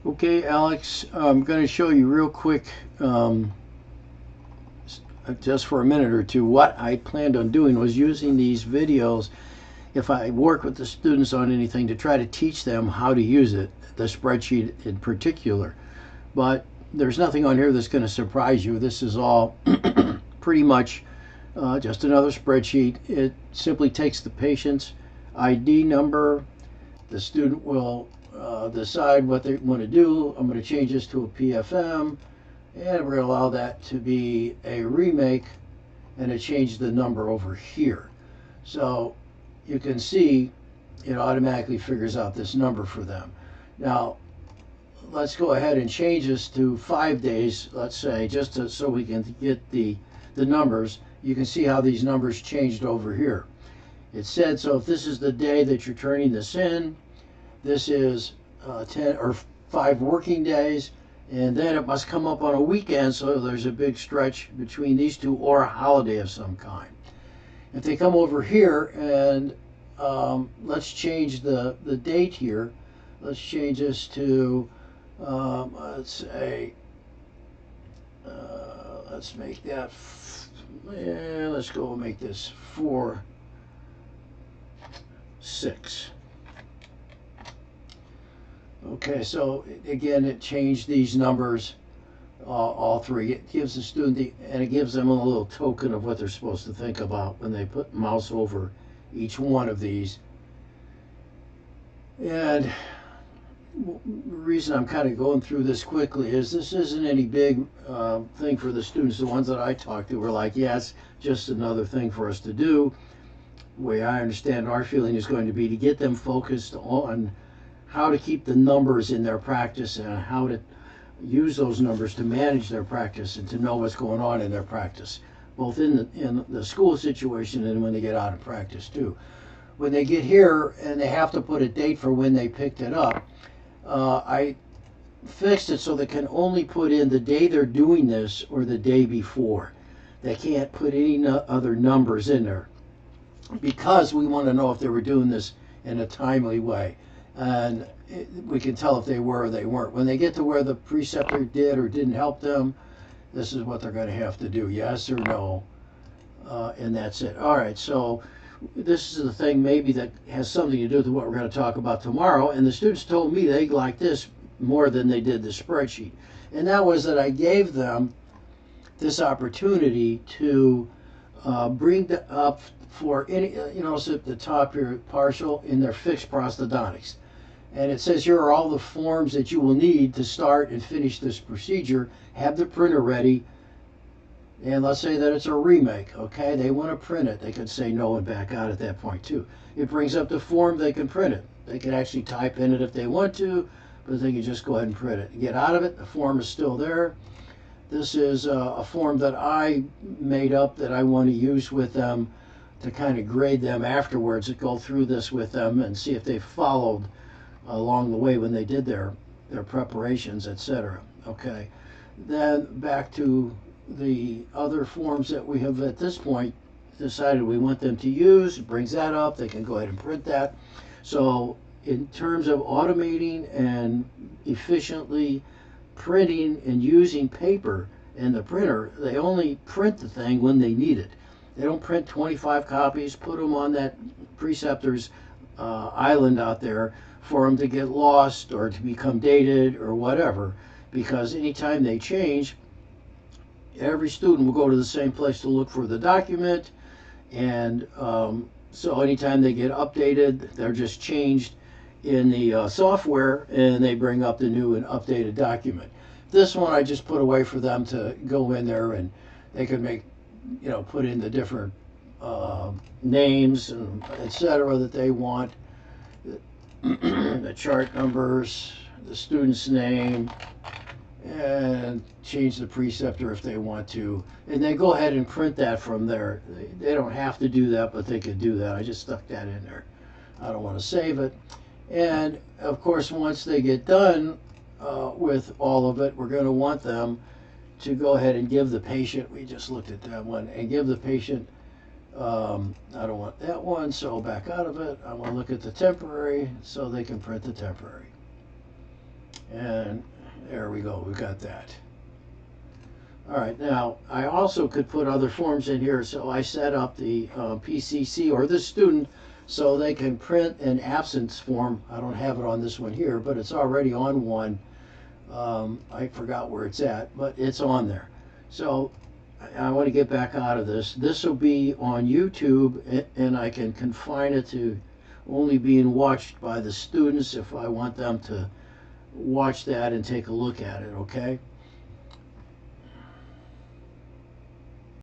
Okay, Alex, I'm going to show you real quick, just for a minute or two, what I planned on doing was using these videos if I work with the students on anything to try to teach them how to use it, the spreadsheet in particular. But there's nothing on here that's going to surprise you. This is all pretty much just another spreadsheet. It simply takes the patient's ID number. The student will decide what they want to do. I'm going to change this to a PFM, and we're going to allow that to be a remake, and it changed the number over here. So you can see it automatically figures out this number for them. Now, let's go ahead and change this to 5 days, let's say, just so we can get the numbers. You can see how these numbers changed over here. It said, so if this is the day that you're turning this in, this is 10 or 5 working days, and then it must come up on a weekend, so there's a big stretch between these two, or a holiday of some kind. If they come over here and let's change the date here. Let's change this to, let's say, let's make that, let's go make this 4/6. Okay, so again, it changed these numbers, all three. It gives the student and it gives them a little token of what they're supposed to think about when they put mouse over each one of these. And the reason I'm kind of going through this quickly is this isn't any big thing for the students. The ones that I talked to were like, yeah, it's just another thing for us to do. The way I understand our feeling is going to be to get them focused on how to keep the numbers in their practice and how to use those numbers to manage their practice and to know what's going on in their practice, both in the school situation and when they get out of practice too. When they get here and they have to put a date for when they picked it up, I fixed it so they can only put in the day they're doing this or the day before. They can't put any other numbers in there because we want to know if they were doing this in a timely way. And we can tell if they were or they weren't. When they get to where the preceptor did or didn't help them, this is what they're going to have to do, yes or no, and that's it. All right, so this is the thing maybe that has something to do with what we're going to talk about tomorrow, and the students told me they liked this more than they did the spreadsheet, and that was that I gave them this opportunity to bring up for any, you know, so at the top here, partial in their fixed prosthodontics. And it says here are all the forms that you will need to start and finish this procedure. Have the printer ready. And let's say that it's a remake, okay? They want to print it. They could say no and back out at that point too. It brings up the form, they can print it. They can actually type in it if they want to, but they can just go ahead and print it. Get out of it, the form is still there. This is a form that I made up that I want to use with them to kind of grade them afterwards, to go through this with them and see if they followed along the way when they did their preparations, etc. Okay, then back to the other forms that we have at this point decided we want them to use. It brings that up. They can go ahead and print that. So in terms of automating and efficiently printing and using paper in the printer, they only print the thing when they need it. They don't print 25 copies, put them on that preceptor's island out there for them to get lost or to become dated or whatever, because anytime they change, every student will go to the same place to look for the document, and so anytime they get updated, they're just changed in the software, and they bring up the new and updated document. This one I just put away for them to go in there, and they could make, you know, put in the different names and etc. that they want, the chart numbers, the student's name, and change the preceptor if they want to. And they go ahead and print that from there. They don't have to do that, but they could do that. I just stuck that in there. I don't want to save it. And of course, once they get done with all of it, we're going to want them to go ahead and give the patient, we just looked at that one, and give the patient, I don't want that one, so back out of it. I want to look at the temporary so they can print the temporary. And there we go, we got that. All right, now I also could put other forms in here, so I set up the PCC or the student so they can print an absence form. I don't have it on this one here, but it's already on one. I forgot where it's at, but it's on there. So I want to get back out of this. This will be on YouTube, and I can confine it to only being watched by the students if I want them to watch that and take a look at it, okay?